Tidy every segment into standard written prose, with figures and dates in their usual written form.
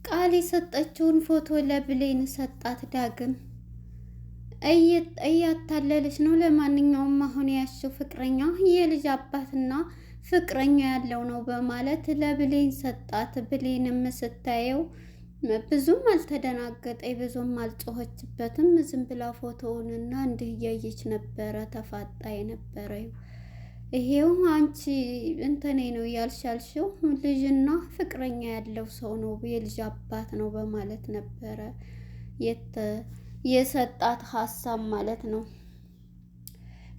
ቃል የሰጠችውን ፎቶ ለብሌን ሰጣት። ዳግም እያታለለች ነው። ለማንኛውም አሁን ያሽው ፍቅረኛ የልጅ አባትና ፍቅረኛ ያለው ነው በማለት ለብሌን ሰጣት። ብሌንም ስታየው ብዙም አልተደናገጠኝ፣ ብዙም አልጮኸችበትም። ዝም ብላ ፎቶውንና እንዲህ እያየች ነበረ ተፋጣ የነበረው። ይሄው አንቺ እንትኔ ነው ያልሻልሽው ልጅና ፍቅረኛ ያለው ሰው ነው የልጅ አባት ነው በማለት ነበረ የሰጣት ሀሳብ ማለት ነው።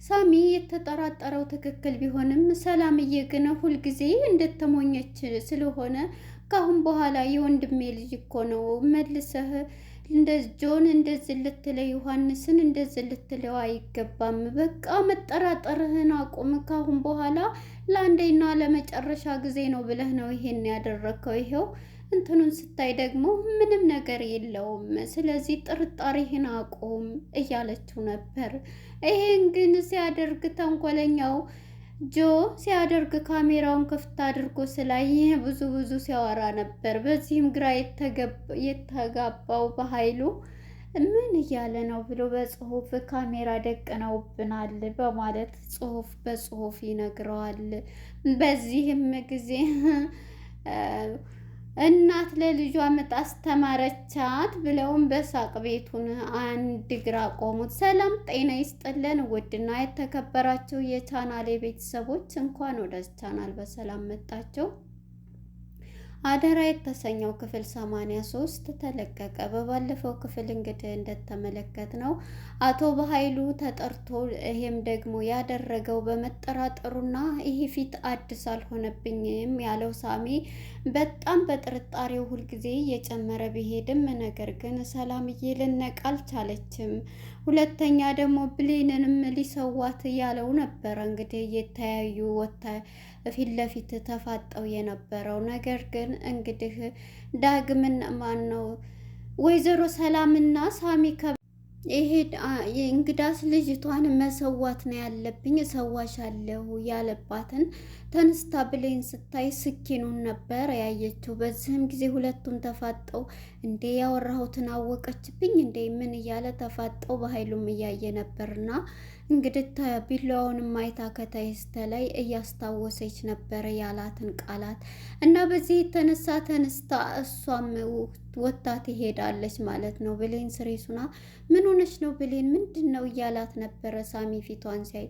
ሳሚ የተጠራጠረው ትክክል ቢሆንም ሰላምዬ ግን ሁልጊዜ እንደተሞኘች ስለሆነ ካሁን በኋላ የወንድሜ ልጅ እኮ ነው መልሰህ ጆን እንደዚህ ልትለው ዮሐንስን እንደዚህ ልትለው አይገባም። በቃ መጠራጠርህን አቁም። ካሁን በኋላ ለአንዴና ለመጨረሻ ጊዜ ነው ብለህ ነው ይሄን ያደረግከው። ይሄው እንትኑን ስታይ ደግሞ ምንም ነገር የለውም። ስለዚህ ጥርጣሬህን አቁም እያለችው ነበር። ይሄን ግን ሲያደርግ ተንኮለኛው ጆ ሲያደርግ ካሜራውን ክፍት አድርጎ ስላየ ብዙ ሲያወራ ነበር። በዚህም ግራ የተጋባው በኃይሉ ምን እያለ ነው ብሎ በጽሁፍ ካሜራ ደቅነውብናል በማለት በጽሁፍ ይነግረዋል። በዚህም ጊዜ እናት ለልጇ ምጥ አስተማረቻት ብለውም በሳቅ ቤቱን አንድ ግራ ቆሙት። ሰላም ጤና ይስጥልን ውድና የተከበራችሁ የቻናሌ ቤተሰቦች እንኳን ወደ ቻናል በሰላም መጣችሁ። አደራ የተሰኘው ክፍል 83 ተለቀቀ። በባለፈው ክፍል እንግዲህ እንደተመለከትነው አቶ በኃይሉ ተጠርቶ ይሄም ደግሞ ያደረገው በመጠራጠሩና ይሄ ፊት አዲስ አልሆነብኝም ያለው ሳሚ በጣም በጥርጣሬው ሁልጊዜ እየጨመረ ቢሄድም ነገር ግን ሰላምዬ ልነቃ አልቻለችም። ሁለተኛ ደግሞ ብሌንንም ሊሰዋት ያለው ነበረ እንግዲህ እየተያዩ ፊት ለፊት ተፋጠው የነበረው ነገር ግን እንግዲህ ዳግምን ማን ነው ወይዘሮ ሰላምና ሳሚ ይሄ እንግዳስ ልጅቷን መሰዋት ነው ያለብኝ እሰዋሻለሁ ያለባትን ተንስታ ብሌን ስታይ ስኪኑን ነበር ያየችው። በዚህም ጊዜ ሁለቱም ተፋጠው እንዴ ያወራሁትን አወቀችብኝ እንዴ ምን እያለ ተፋጠው በኃይሉም እያየ ነበርና እንግዲህ ቢላዋውንም አይታ ከታይስተ ላይ እያስታወሰች ነበረ ያላትን ቃላት እና በዚህ የተነሳ ተነስታ እሷም ወታ ትሄዳለች ማለት ነው። ብሌን ስሬሱና ምን ሆነች ነው ብሌን ምንድን ነው እያላት ነበረ። ሳሚ ፊቷን ሲያይ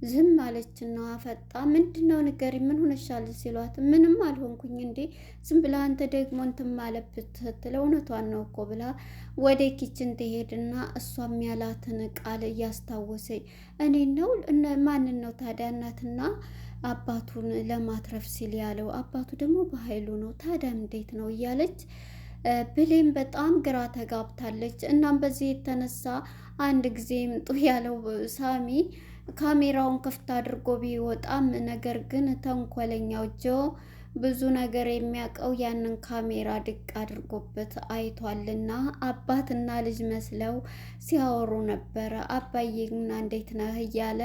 ዝም አለችና ፈጣ ምንድን ነው ንገሪ ምን ሆነሻል ሲሏት ምንም አልሆንኩኝ እንዴ ዝም ብላ አንተ ደግሞ እንትን ማለብት ስትለው እውነቷን ነው እኮ ብላ ወደ ኪችን ትሄድና እሷም ያላትን ቃል እያስታወሰኝ እኔ ነው ማንን ነው ታዲያ እናትና አባቱን ለማትረፍ ሲል ያለው አባቱ ደግሞ በኃይሉ ነው ታዲያ እንዴት ነው እያለች ብሌን በጣም ግራ ተጋብታለች። እናም በዚህ የተነሳ አንድ ጊዜ ምጡ ያለው ሳሚ ካሜራውን ክፍት አድርጎ ቢወጣም ነገር ግን ተንኮለኛው ጆ ብዙ ነገር የሚያውቀው ያንን ካሜራ ድቅ አድርጎበት አይቷልና አባትና ልጅ መስለው ሲያወሩ ነበረ። አባዬና እንዴት ነህ እያለ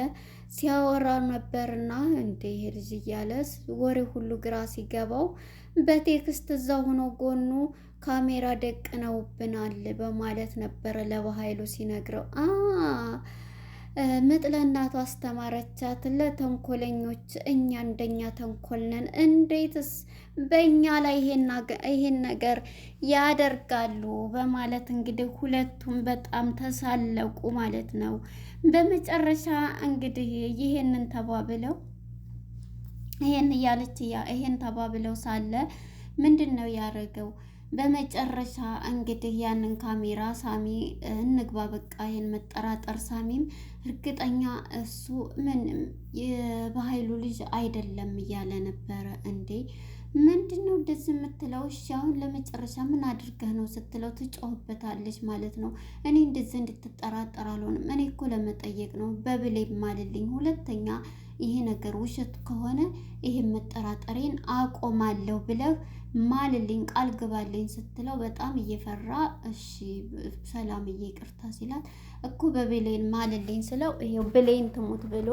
ሲያወራ ነበርና እንዴ ይሄ ልጅ እያለ ወሬ ሁሉ ግራ ሲገባው በቴክስት እዛ ሆኖ ጎኑ ካሜራ ደቅነውብናል በማለት ነበረ ለበኃይሉ ሲነግረው ምጥ ለእናቱ አስተማረቻት። ለተንኮለኞች እኛ እንደኛ ተንኮልነን እንዴትስ በእኛ ላይ ይሄን ነገር ያደርጋሉ በማለት እንግዲህ ሁለቱም በጣም ተሳለቁ ማለት ነው። በመጨረሻ እንግዲህ ይሄንን ተባብለው ይሄን እያለች ይሄን ተባብለው ሳለ ምንድን ነው ያደረገው? በመጨረሻ እንግዲህ ያንን ካሜራ ሳሚ እንግባ በቃ ይሄን መጠራጠር ሳሚም እርግጠኛ እሱ ምንም የበኃይሉ ልጅ አይደለም እያለ ነበረ። እንዴ ምንድነው እንደዚህ የምትለው? እሺ አሁን ለመጨረሻ ምን አድርገህ ነው ስትለው ትጮህበታለች ማለት ነው። እኔ እንደዚህ እንድትጠራጠር አልሆንም። እኔ እኮ ለመጠየቅ ነው በብሌም ማልልኝ። ሁለተኛ ይሄ ነገር ውሸት ከሆነ ይሄን መጠራጠሬን አቆማለሁ ብለህ ማልልኝ ቃል ግባልኝ ስትለው በጣም እየፈራ እሺ ሰላምዬ ይቅርታ ሲላት እኮ በብሌን ማልልኝ ስለው ይሄው ብሌን ትሙት ብሎ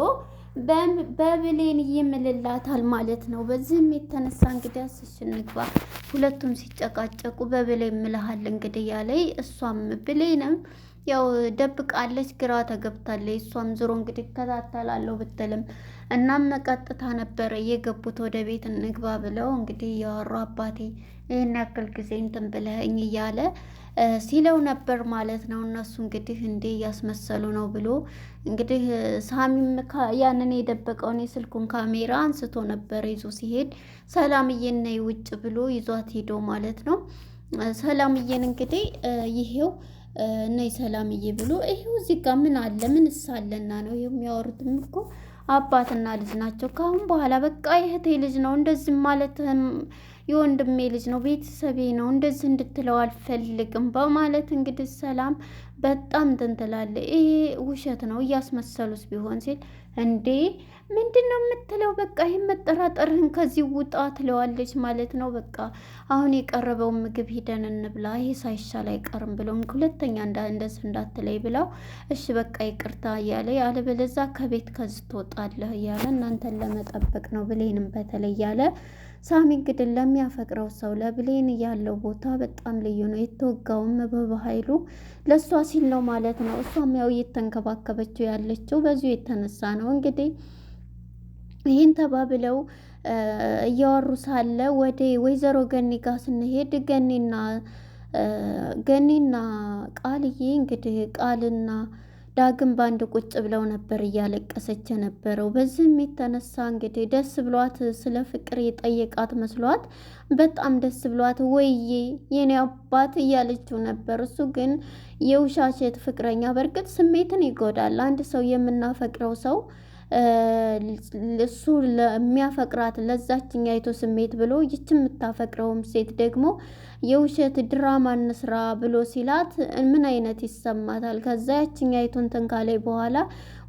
በብሌን ይምልላታል ማለት ነው። በዚህም የተነሳ እንግዲህ እሺ እንግባ ሁለቱም ሲጨቃጨቁ በብሌን ምልሃል እንግዲህ ያለኝ እሷም ብሌንም ያው ደብቃለች፣ ግራ ተገብታለች። እሷም ዞሮ እንግዲህ እከታተላለሁ ብትልም እናም ቀጥታ ነበረ የገቡት ወደ ቤት እንግባ ብለው እንግዲህ እያወሩ አባቴ ይህን ያክል ጊዜ እንትን ብለኸኝ እያለ ሲለው ነበር ማለት ነው። እነሱ እንግዲህ እንዴ እያስመሰሉ ነው ብሎ እንግዲህ ሳሚም ያንን የደበቀውን የስልኩን ካሜራ አንስቶ ነበር ይዞ ሲሄድ ሰላምዬን ነይ ውጭ ብሎ ይዟት ሄዶ ማለት ነው። ሰላምዬን እንግዲህ ይሄው ነይ ሰላምዬ ብሎ ይሄው እዚህ ጋር ምን አለ ምን ሳለና ነው ይሄው የሚያወሩትም እኮ አባትና ልጅ ናቸው። ከአሁን በኋላ በቃ የእህቴ ልጅ ነው እንደዚህ ማለት የወንድሜ ልጅ ነው ቤተሰቤ ነው እንደዚህ እንድትለው አልፈልግም በማለት እንግዲህ ሰላም በጣም ትንትላለ። ይሄ ውሸት ነው እያስመሰሉስ ቢሆን ሲል እንዴ ምንድን ነው የምትለው? በቃ ይህን መጠራጠርህን ከዚህ ውጣ ትለዋለች ማለት ነው። በቃ አሁን የቀረበውን ምግብ ሂደን እንብላ ይሄ ሳይሻል አይቀርም ብለው ሁለተኛ እንደዚህ እንዳትለይ ብለው እሺ በቃ ይቅርታ እያለ ያለበለዛ ከቤት ከዚህ ትወጣለህ እያለ እናንተን ለመጠበቅ ነው ብሌንም በተለይ እያለ ሳሚ እንግዲህ ለሚያፈቅረው ሰው ለብሌን ያለው ቦታ በጣም ልዩ ነው። የተወጋውም በኃይሉ ለእሷ ሲል ነው ማለት ነው። እሷም ያው እየተንከባከበችው ያለችው በዚሁ የተነሳ ነው። እንግዲህ ይህን ተባብለው እያወሩ ሳለ ወደ ወይዘሮ ገኒ ጋር ስንሄድ ገኒና ቃልዬ እንግዲህ ቃልና ዳግም ባንድ ቁጭ ብለው ነበር እያለቀሰች የነበረው። በዚህም የተነሳ እንግዲህ ደስ ብሏት ስለ ፍቅር የጠየቃት መስሏት በጣም ደስ ብሏት ወይዬ የኔ አባት እያለችው ነበር። እሱ ግን የውሻሸት ፍቅረኛ በእርግጥ ስሜትን ይጎዳል። አንድ ሰው የምናፈቅረው ሰው እሱ ለሚያፈቅራት ለዛችኛይቱ ስሜት ብሎ ይች የምታፈቅረውም ሴት ደግሞ የውሸት ድራማ እንስራ ብሎ ሲላት ምን አይነት ይሰማታል? ከዛ ያችኛይቱን ትንካላይ በኋላ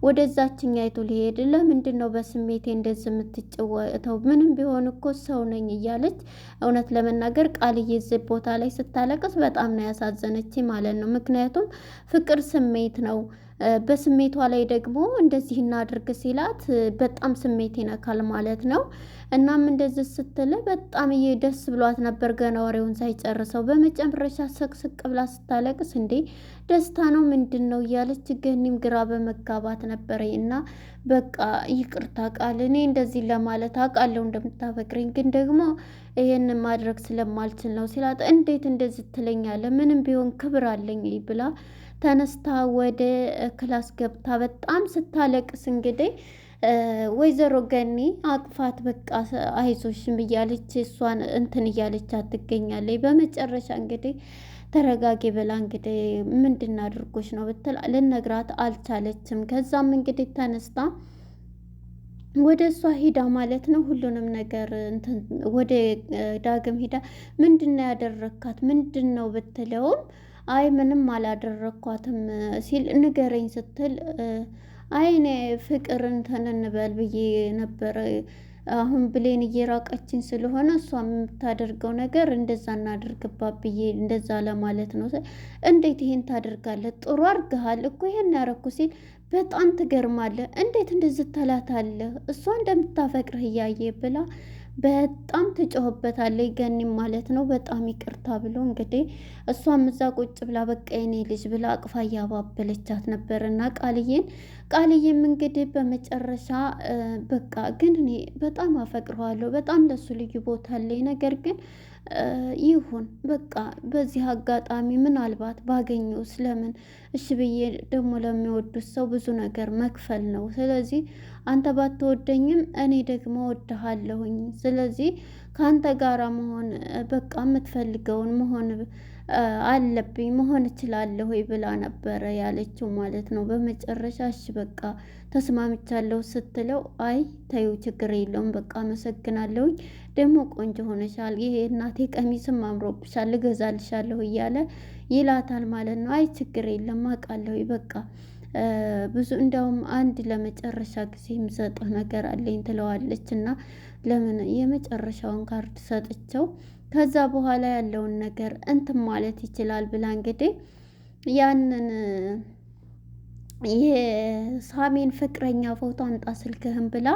ወደዛችኛይቱ ሊሄድ ለምንድን ነው በስሜቴ እንደዚህ የምትጫወተው? ምንም ቢሆን እኮ ሰው ነኝ እያለች እውነት ለመናገር ቃልዬ እዚህ ቦታ ላይ ስታለቅስ በጣም ነው ያሳዘነች ማለት ነው። ምክንያቱም ፍቅር ስሜት ነው። በስሜቷ ላይ ደግሞ እንደዚህ እናድርግ ሲላት በጣም ስሜት ይነካል ማለት ነው። እናም እንደዚህ ስትል በጣም ደስ ብሏት ነበር ገና ወሬውን ሳይጨርሰው። በመጨረሻ ስቅስቅ ብላ ስታለቅስ እንዴ ደስታ ነው ምንድን ነው እያለች ገኒም ግራ በመጋባት ነበረ። እና በቃ ይቅርታ ቃል እኔ እንደዚህ ለማለት አውቃለሁ እንደምታፈቅረኝ ግን ደግሞ ይሄን ማድረግ ስለማልችል ነው ሲላት እንዴት እንደዚህ ትለኛለህ? ምንም ቢሆን ክብር አለኝ ብላ ተነስታ ወደ ክላስ ገብታ በጣም ስታለቅስ እንግዲህ ወይዘሮ ገኒ አቅፋት በቃ አይዞሽም እያለች እሷን እንትን እያለች ትገኛለች። በመጨረሻ እንግዲህ ተረጋጊ ብላ እንግዲህ ምንድን አድርጎች ነው ብትል ልነግራት አልቻለችም። ከዛም እንግዲህ ተነስታ ወደ እሷ ሂዳ ማለት ነው ሁሉንም ነገር ወደ ዳግም ሂዳ ምንድን ነው ያደረካት ምንድን ነው ብትለውም አይ ምንም አላደረኳትም ሲል ንገረኝ ስትል አይ እኔ ፍቅር እንትን እንበል ብዬ ነበር። አሁን ብሌን እየራቀችኝ ስለሆነ እሷ የምታደርገው ነገር እንደዛ እናደርግባት ብዬ እንደዛ ለማለት ነው። እንዴት ይሄን ታደርጋለህ? ጥሩ አድርገሃል እኮ ይሄን ያረኩ ሲል በጣም ትገርማለህ። እንዴት እንደዚህ ትላታለህ? እሷ እንደምታፈቅርህ እያየ ብላ በጣም ትጮህበታለች ገኒም ማለት ነው። በጣም ይቅርታ ብሎ እንግዲህ እሷም እዛ ቁጭ ብላ በቃ የኔ ልጅ ብላ አቅፋ እያባበለቻት ነበርና ቃልዬም እንግዲህ በመጨረሻ በቃ ግን እኔ በጣም አፈቅረዋለሁ በጣም ለሱ ልዩ ቦታ አለኝ ነገር ግን ይሁን በቃ በዚህ አጋጣሚ ምናልባት ባገኘው ስለምን እሺ ብዬ ደግሞ ለሚወዱት ሰው ብዙ ነገር መክፈል ነው። ስለዚህ አንተ ባትወደኝም እኔ ደግሞ ወድሃለሁኝ። ስለዚህ ከአንተ ጋራ መሆን በቃ የምትፈልገውን መሆን አለብኝ መሆን እችላለሁ ብላ ነበረ ያለችው ማለት ነው። በመጨረሻ እሺ በቃ ተስማምቻለሁ ስትለው አይ ተይው ችግር የለውም በቃ አመሰግናለሁኝ ደግሞ ቆንጆ ሆነሻል፣ ይሄ እናቴ ቀሚስም አምሮብሻል፣ ልገዛልሻለሁ እያለ ይላታል ማለት ነው። አይ ችግር የለም አውቃለሁ በቃ ብዙ እንዲያውም አንድ ለመጨረሻ ጊዜ የምሰጥህ ነገር አለኝ ትለዋለች። እና ለምን የመጨረሻውን ካርድ ሰጥቸው ከዛ በኋላ ያለውን ነገር እንትን ማለት ይችላል ብላ እንግዲህ ያንን የሳሚን ፍቅረኛ ፎቶ አምጣ ስልክህን ብላ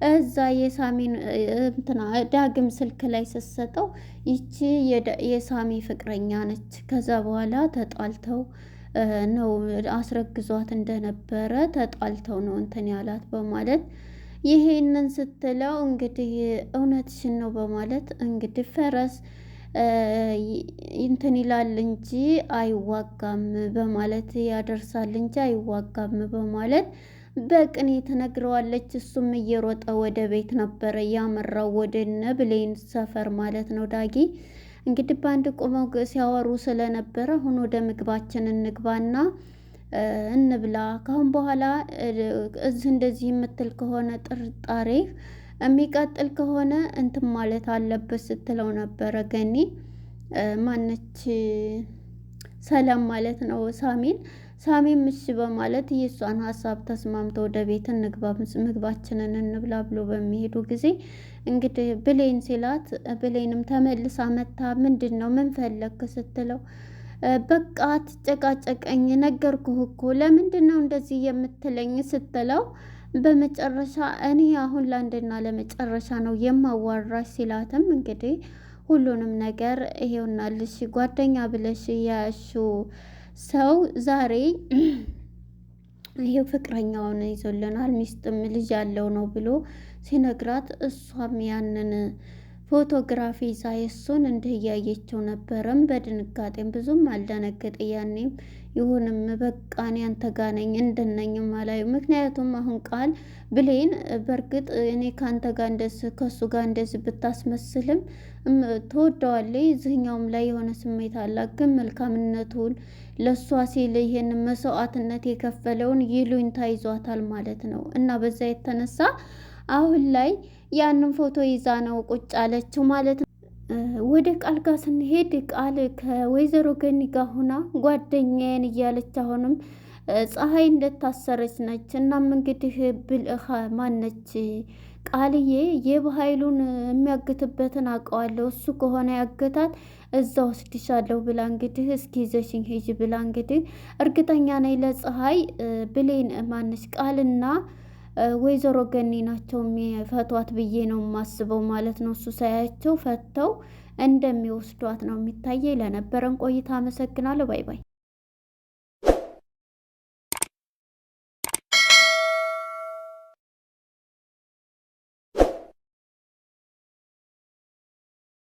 እዛ የሳሚን እንትና ዳግም ስልክ ላይ ስትሰጠው ይቺ የሳሚ ፍቅረኛ ነች። ከዛ በኋላ ተጣልተው ነው አስረግዟት እንደነበረ ተጣልተው ነው እንትን ያላት በማለት ይሄንን ስትለው እንግዲህ እውነትሽን ነው በማለት እንግዲህ ፈረስ እንትን ይላል እንጂ አይዋጋም በማለት ያደርሳል እንጂ አይዋጋም በማለት በቅኔ ትነግረዋለች። እሱም እየሮጠ ወደ ቤት ነበረ ያመራው ወደ እነ ብሌን ሰፈር ማለት ነው። ዳጊ እንግዲህ በአንድ ቆመው ሲያወሩ ስለነበረ አሁን ወደ ምግባችን እንግባና እንብላ፣ ካሁን በኋላ እዚህ እንደዚህ የምትል ከሆነ ጥርጣሬ የሚቀጥል ከሆነ እንትን ማለት አለበት ስትለው ነበረ። ገኒ ማነች ሰላም ማለት ነው ሳሚም እሺ በማለት የእሷን ሀሳብ ተስማምቶ ወደ ቤት እንግባ ምግባችንን እንብላ ብሎ በሚሄዱ ጊዜ እንግዲህ ብሌን ሲላት ብሌንም ተመልሳ መታ ምንድን ነው ምን ፈለክ ስትለው በቃ አትጨቃጨቀኝ ነገርኩህ እኮ ለምንድን ነው እንደዚህ የምትለኝ ስትለው በመጨረሻ እኔ አሁን ለአንድና ለመጨረሻ ነው የማዋራሽ ሲላትም እንግዲህ ሁሉንም ነገር ይሄውናልሽ ጓደኛ ብለሽ ያያሽው ሰው ዛሬ ይሄው ፍቅረኛውን ይዞልናል ሚስጥም ልጅ ያለው ነው ብሎ ሲነግራት እሷም ያንን ፎቶግራፊ ይዛ የሱን እንዲህ እያየችው ነበረም። በድንጋጤም ብዙም አልደነገጠ ያኔም ይሁንም በቃ እኔ አንተ ጋ ነኝ እንደነኝም አላዩ። ምክንያቱም አሁን ቃል ብሌን በእርግጥ እኔ ከአንተ ጋር እንደዚህ ከሱ ጋር እንደዚህ ብታስመስልም ትወደዋለች። እዚህኛውም ላይ የሆነ ስሜት አላት። ግን መልካምነቱን ለእሷ ሲል ይሄን መስዋዕትነት የከፈለውን ይሉኝታ ይዟታል ማለት ነው። እና በዛ የተነሳ አሁን ላይ ያንን ፎቶ ይዛ ነው ቁጭ አለችው ማለት ነው። ወደ ቃል ጋር ስንሄድ ቃል ከወይዘሮ ገኒ ጋር ሆና ጓደኛዬን እያለች አሁንም ፀሐይ እንደታሰረች ነች። እናም እንግዲህ ማነች ቃልዬ የበኃይሉን የሚያግትበትን አውቀዋለሁ እሱ ከሆነ ያገታት እዛ ወስድሻለሁ ብላ እንግዲህ እስኪ ይዘሽኝ ሂጂ ብላ እንግዲህ እርግጠኛ ነኝ ለፀሐይ ብሌን ማነች ቃልና ወይዘሮ ገኒ ናቸው የሚፈቷት ብዬ ነው የማስበው ማለት ነው። እሱ ሳያቸው ፈተው እንደሚወስዷት ነው የሚታየኝ። ለነበረን ቆይታ አመሰግናለሁ። ባይ ባይ።